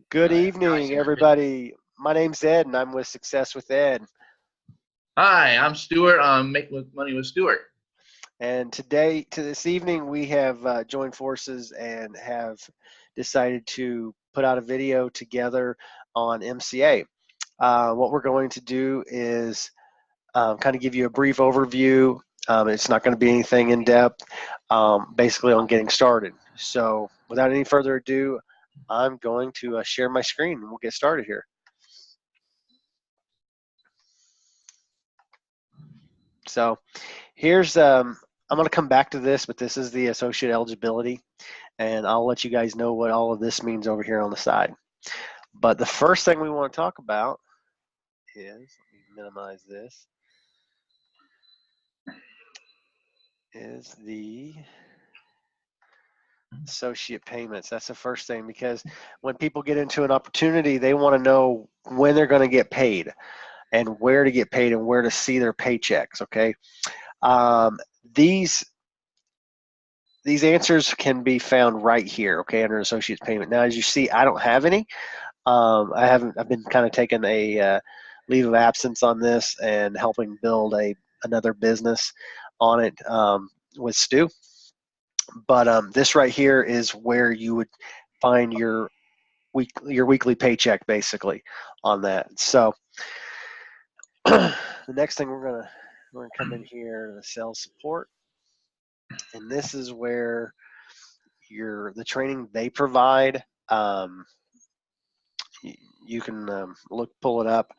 Good Nice evening, interview. everybody. My name's Ed, and I'm with Success with Ed. Hi, I'm Stuart. I'm making money with Stuart. And this evening, we have joined forces and have decided to put out a video together on MCA. What we're going to do is kind of give you a brief overview. It's not going to be anything in depth, basically on getting started. So, without any further ado, I'm going to share my screen and we'll get started here. So, here's I'm going to come back to this, but this is the associate eligibility, and I'll let you guys know what all of this means over here on the side. But the first thing we want to talk about is, let me minimize this, is the associate payments. That's the first thing, because when people get into an opportunity, they want to know when they're going to get paid and where to get paid and where to see their paychecks. Okay, um, these these answers can be found right here, okay, under associates payment. Now, as you see, I don't have any. I've been kind of taking a leave of absence on this and helping build another business on it with Stu. But this right here is where you would find your weekly paycheck basically on that. So the next thing we're gonna come in here to sales support, and this is where the training they provide. You can pull it up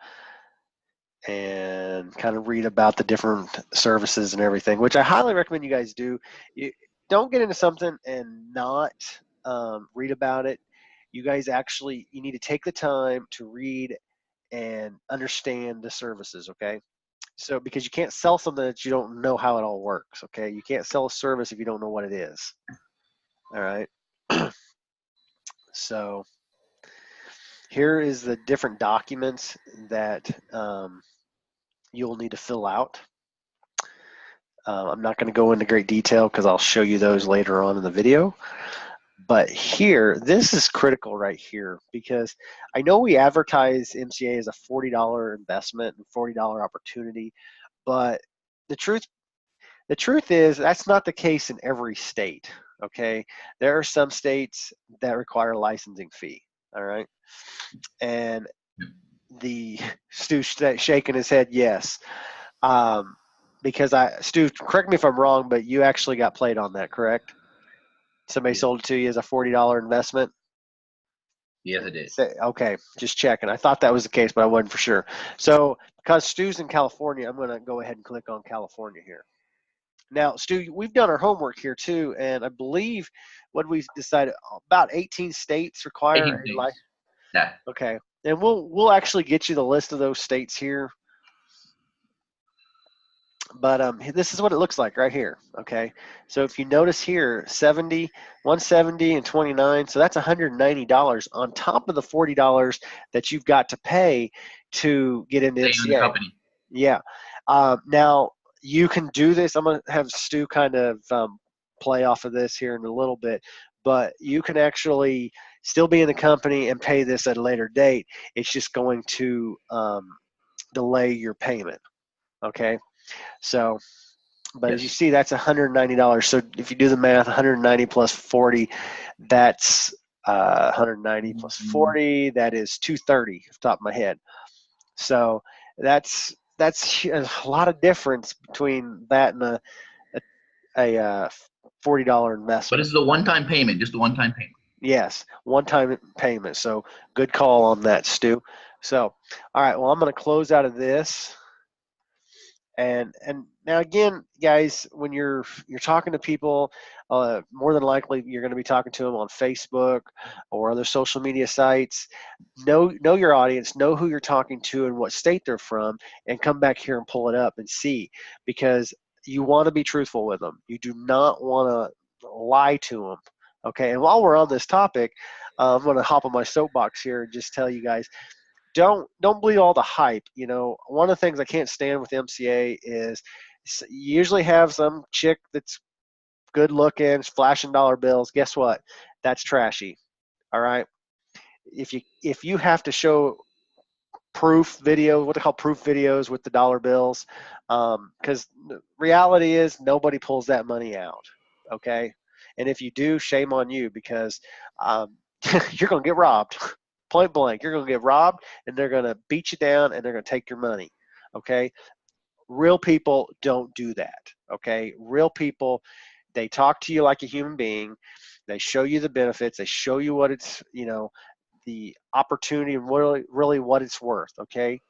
and kind of read about the different services and everything, which I highly recommend you guys do. You don't get into something and not read about it. You guys you need to take the time to read and understand the services, okay? So because you can't sell something that you don't know how it all works, okay? You can't sell a service if you don't know what it is. All right. So here is the different documents that you'll need to fill out. I'm not going to go into great detail because I'll show you those later on in the video. But here, this is critical right here, because I know we advertise MCA as a $40 investment and $40 opportunity, but the truth the truth is that's not the case in every state. Okay, there are some states that require a licensing fee. All right, and the Stu shaking his head yes. Um, because Stu, correct me if I'm wrong, but you actually got played on that, correct? Somebody Yes, sold it to you as a $40 investment. yes, it is. Okay, just checking. I thought that was the case, but I wasn't for sure. So, because Stu's in California, I'm going to go ahead and click on California here. Now, Stu, we've done our homework here too, and I believe what we decided about 18 states require 18 a life. states. Yeah. Okay, and we'll actually get you the list of those states here. But this is what it looks like right here. Okay, so if you notice here, 70, 170, and 29, so that's $190 on top of the $40 that you've got to pay to get into Staying in the MCA. company. Yeah. Now you can do this. I'm gonna have Stu kind of play off of this here in a little bit, but you can actually still be in the company and pay this at a later date. It's just going to delay your payment. Okay. So, but as you Yes. see, that's $190. So if you do the math, 190 plus 40, that's 190 plus 40. That is 230 off the top of my head. So that's a lot of difference between that and a $40 But investment. this is a one-time payment, just a one-time payment. Yes, one-time payment. So good call on that, Stu. So, all right. Well, I'm going to close out of this. And now again, guys, when you're talking to people, more than likely you're going to be talking to them on Facebook or other social media sites. Know your audience, know who you're talking to and what state they're from, and come back here and pull it up and see, because you want to be truthful with them. You do not want to lie to them. Okay. And while we're on this topic, I'm going to hop on my soapbox here and just tell you guys, don't believe all the hype. You know, one of the things I can't stand with MCA is you usually have some chick that's good looking, flashing dollar bills. Guess what? That's trashy. All right. if you have to show proof video, what they call proof videos with the dollar bills, because reality is nobody pulls that money out. Okay, and if you do, shame on you, because you're gonna get robbed. Point blank, you're gonna get robbed, and they're gonna beat you down, and they're gonna take your money. Okay, real people don't do that. Okay, real people, they talk to you like a human being. They show you the benefits. They show you what it's, the opportunity and really what it's worth. Okay,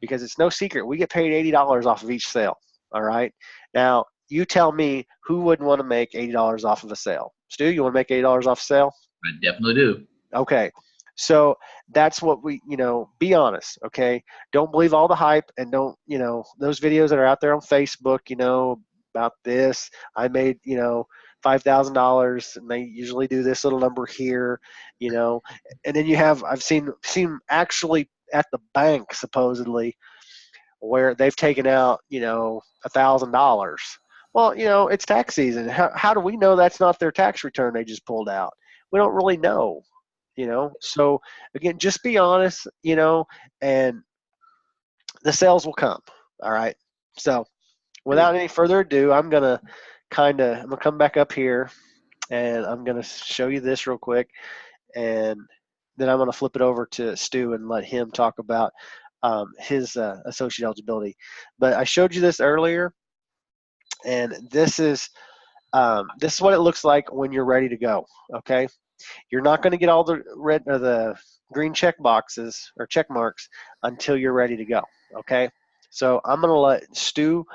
because it's no secret we get paid $80 off of each sale. All right, now you tell me who wouldn't want to make $80 off of a sale. Stu, you want to make $80 off a sale? I definitely do. Okay. So that's what we, be honest. Okay. Don't believe all the hype, and don't, those videos that are out there on Facebook, about this. I made, $5,000, and they usually do this little number here, and then I've seen actually at the bank supposedly where they've taken out, $1,000. Well, it's tax season. How do we know that's not their tax return they just pulled out? We don't really know. So again, just be honest, and the sales will come. All right. So without any further ado, I'm gonna come back up here, and I'm gonna show you this real quick, and then I'm gonna flip it over to Stu and let him talk about his associate eligibility. But I showed you this earlier, and this is what it looks like when you're ready to go. Okay. You're not going to get all the red or the green check boxes or check marks until you're ready to go. Okay. So I'm going to let Stu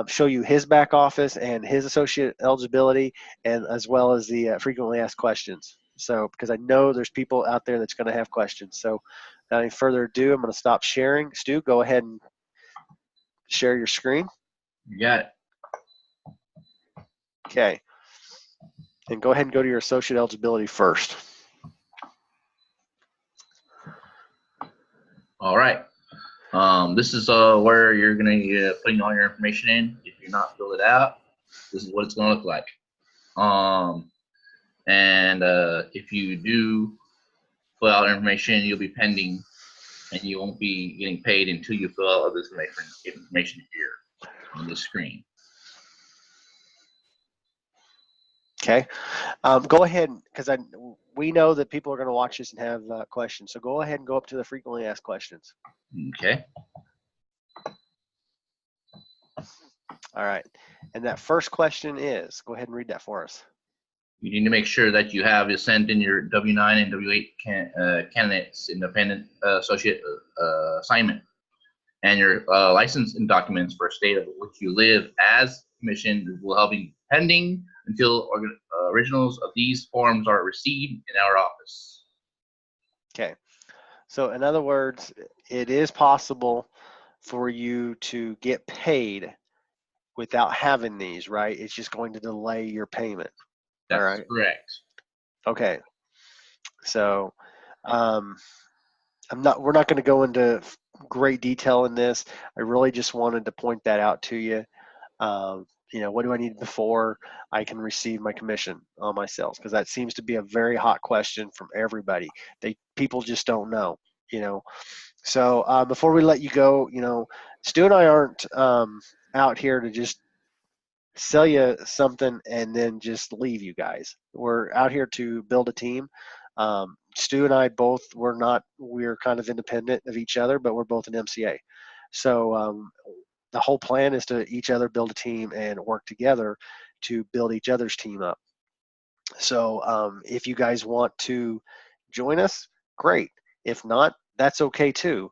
show you his back office and his associate eligibility, and as well as the frequently asked questions. So, because I know there's people out there that's going to have questions. So without any further ado, I'm going to stop sharing. Stu, go ahead and share your screen. You got it. Okay. And go ahead and go to your associate eligibility first. All right. This is where you're going to be putting all your information in. If you're not filled it out, this is what it's going to look like. And if you do fill out information, you'll be pending, and you won't be getting paid until you fill out all this information here on the screen. Okay. Go ahead, because we know that people are going to watch this and have questions. So go ahead and go up to the frequently asked questions. Okay. All right. And that first question is, go ahead and read that for us. You need to make sure that you have sent in your W-9 and W-8 candidates independent associate assignment, and your license and documents for a state of which you live as commissioned will help you pending until originals of these forms are received in our office. Okay. So in other words, it is possible for you to get paid without having these, right? It's just going to delay your payment. That's all right. Correct. Okay. So we're not going to go into great detail in this. I really just wanted to point that out to you. What do I need before I can receive my commission on my sales? Because that seems to be a very hot question from everybody. People just don't know, So before we let you go, Stu and I aren't out here to just sell you something and then just leave you guys. We're out here to build a team. Stu and I both, we're kind of independent of each other, but we're both an MCA. So the whole plan is to each other build a team and work together to build each other's team up. So if you guys want to join us, great. If not, that's okay too.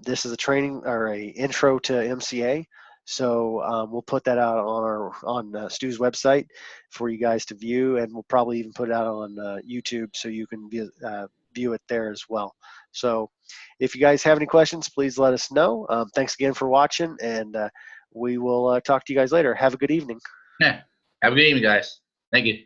This is a training or a intro to MCA. So we'll put that out on Stu's website for you guys to view, and we'll probably even put it out on YouTube so you can view it there as well. So if you guys have any questions, please let us know. Thanks again for watching, and we will talk to you guys later. Have a good evening. Yeah. Have a good evening, guys. Thank you.